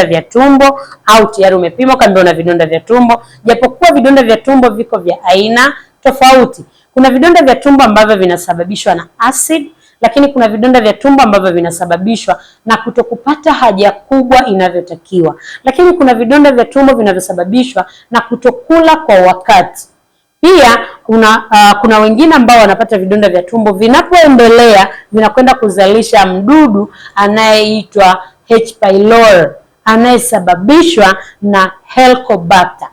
vya tumbo au tayari umepimwa kama una vidonda vya tumbo, japokuwa vidonda vya tumbo viko vya aina tofauti. Kuna vidonda vya tumbo ambavyo vinasababishwa na acid, lakini kuna vidonda vya tumbo ambavyo vinasababishwa na kutokupata haja kubwa inavyotakiwa. Lakini kuna vidonda vya tumbo vinavyosababishwa na kutokula kwa wakati. Pia kuna wengine ambao wanapata vidonda vya tumbo vinapoendelea vinakwenda kuzalisha mdudu anayeitwa H. pylori anayesababishwa na Helicobacter.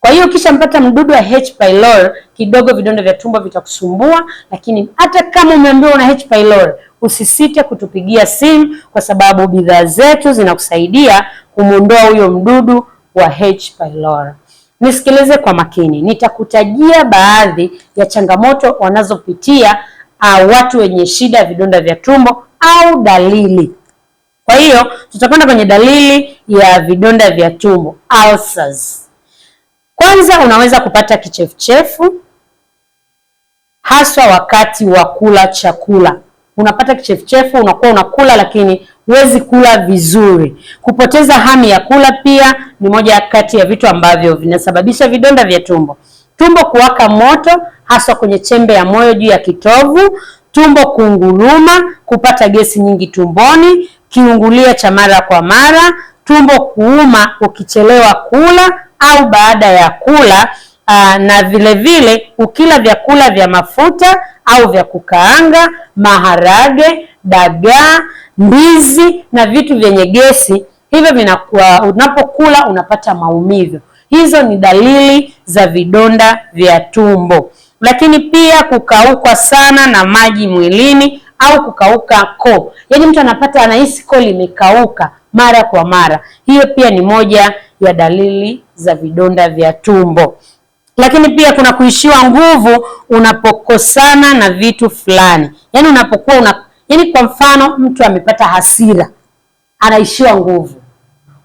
Kwa hiyo kisha mpata mdudu wa H. pylori, kidogo vidonda vya tumbo vitakusumbua, lakini hata kama umeambiwa una H. pylori, usisite kutupigia simu kwa sababu bidhaa zetu zinakusaidia kumuondoa huyo mdudu wa H. pylori. Nisikilize kwa makini. Nitakutajia baadhi ya changamoto wanazopitia watu wenye shida ya vidonda vya tumbo au dalili. Kwa hiyo tutakwenda kwenye dalili ya vidonda vya tumbo, ulcers. Kwanza, unaweza kupata kichefuchefu haswa wakati wa kula chakula. Unapata kichefuchefu, unakuwa unakula lakini huwezi kula vizuri. Kupoteza hamu ya kula pia ni moja kati ya vitu ambavyo vinasababisha vidonda vya tumbo. Tumbo kuwaka moto haswa kwenye chembe ya moyo juu ya kitovu, tumbo kunguruma, kupata gesi nyingi tumboni, kiungulia cha mara kwa mara, tumbo kuuma ukichelewa kula au baada ya kula, na vile vile ukila vyakula vya mafuta au vya kukaanga, maharage, dagaa, ndizi na vitu vyenye gesi, hivyo vinakuwa unapokula unapata maumivu. Hizo ni dalili za vidonda vya tumbo. Lakini pia kukauka sana na maji mwilini au kukauka koo. Yaani mtu anahisi koo limekauka mara kwa mara. Hiyo pia ni moja ya dalili za vidonda vya tumbo. Lakini pia kuna kuishiwa nguvu unapokosana na vitu fulani. Yaani unapokuwa kwa mfano mtu amepata hasira, anaishiwa nguvu.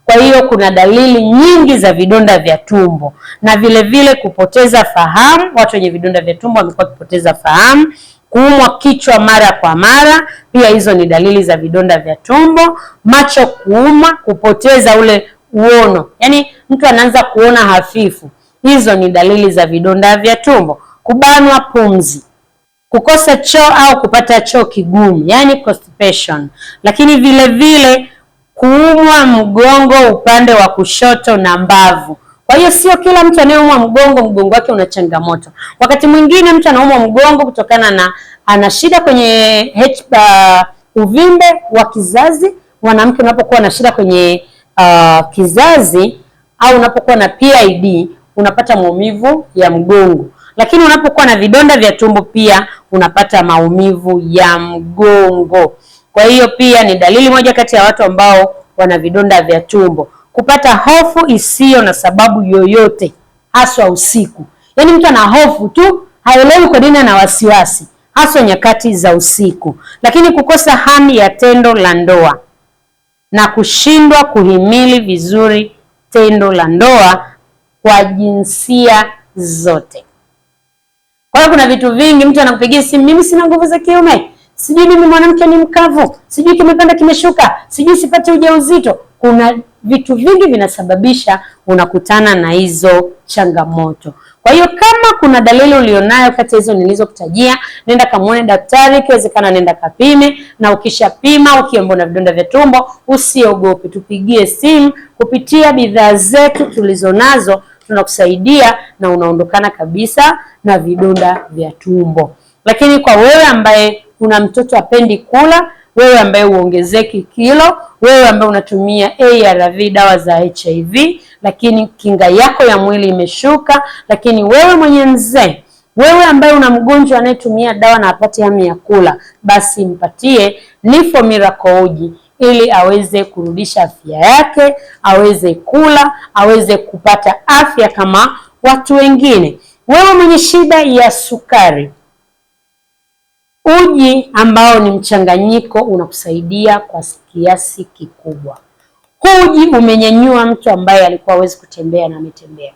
Kwa hiyo kuna dalili nyingi za vidonda vya tumbo. Na vile vile kupoteza fahamu, watu wenye vidonda vya tumbo wamekuwa kupoteza fahamu, kuumwa kichwa mara kwa mara, pia hizo ni dalili za vidonda vya tumbo. Macho kuuma, kupoteza ule uono, yaani mtu anaanza kuona hafifu, hizo ni dalili za vidonda vya tumbo. Kubanwa pumzi, kukosa choo au kupata choo kigumu, yaani constipation. Lakini vile vile kuumwa mgongo upande wa kushoto na mbavu. Kwa hiyo sio kila mtu anayeumwa mgongo wake una changamoto. Wakati mwingine mtu anaumwa mgongo kutokana na ana shida kwenye uvimbe wa kizazi. Mwanamke unapokuwa na shida kwenye kizazi au unapokuwa na PID unapata maumivu ya mgongo. Lakini unapokuwa na vidonda vya tumbo pia unapata maumivu ya mgongo. Kwa hiyo pia ni dalili moja kati ya watu ambao wana vidonda vya tumbo. Kupata hofu isiyo na sababu yoyote, haswa usiku. Yaani mtu ana hofu tu, haelewi kwa nini ana wasiwasi, haswa nyakati za usiku. Lakini kukosa hamu ya tendo la ndoa na kushindwa kuhimili vizuri tendo la ndoa kwa jinsia zote. Kwa hiyo kuna vitu vingi, mtu anakupigia simu, mimi sina nguvu za kiume, sijui mimi mwanamke ni mkavu, sijui kimepanda kimeshuka, sijui sipate ujauzito. Kuna vitu vingi vinasababisha unakutana na hizo changamoto. Kwa hiyo kama kuna dalili ulionayo kati hizo nilizokutajia, nenda kamuone daktari, ikiwezekana nenda kapime, na ukishapima ukiomba na vidonda vya tumbo, usiogope, tupigie simu. Kupitia bidhaa zetu tulizonazo tunakusaidia na unaondokana kabisa na vidonda vya tumbo. Lakini kwa wewe ambaye una mtoto apendi kula, wewe ambaye uongezeki kilo, wewe ambaye unatumia ARV, dawa za HIV, lakini kinga yako ya mwili imeshuka, lakini wewe mwenye mzee, wewe ambaye una mgonjwa anayetumia dawa na apate hamu ya kula, basi mpatie Nifo Miracle Uji ili aweze kurudisha afya yake, aweze kula, aweze kupata afya kama watu wengine. Wewe mwenye shida ya sukari, uji ambao ni mchanganyiko unakusaidia kwa kiasi kikubwa. Huu uji umenyanyua mtu ambaye alikuwa hawezi kutembea na ametembea.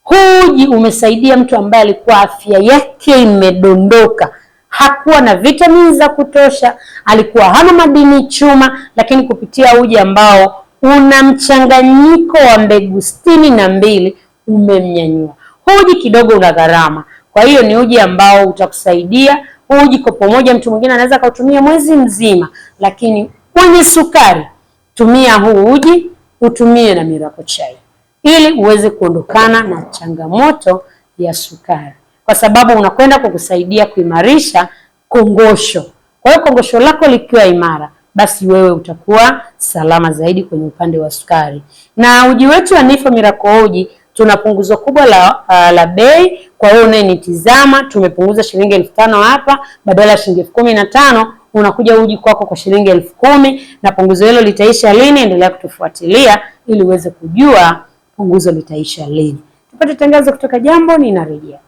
Huu uji umesaidia mtu ambaye alikuwa afya yake imedondoka, hakuwa na vitamini za kutosha, alikuwa hana madini chuma, lakini kupitia uji ambao una mchanganyiko wa mbegu 62 umemnyanyua. Uji kidogo una gharama, kwa hiyo ni uji ambao utakusaidia. Uji kopo moja mtu mwingine anaweza kautumia mwezi mzima, lakini kwenye sukari tumia huu uji, utumie na Miracle Chai ili uweze kuondokana na changamoto ya sukari, kwa sababu unakwenda kukusaidia kuimarisha kongosho. Kwa hiyo kongosho lako likiwa imara, basi wewe utakuwa salama zaidi kwenye upande wa sukari. Na uji wetu wa Niffer Miracle Uji tuna punguzo kubwa la bei. Kwa hiyo unayenitizama, tumepunguza shilingi 5,000 hapa, badala ya shilingi 15,000 unakuja uji kwako kwa shilingi 10,000. Na punguzo hilo litaisha lini? Endelea kutufuatilia ili uweze kujua punguzo litaisha lini. Tupate tangazo kutoka Jambo, ninarejea.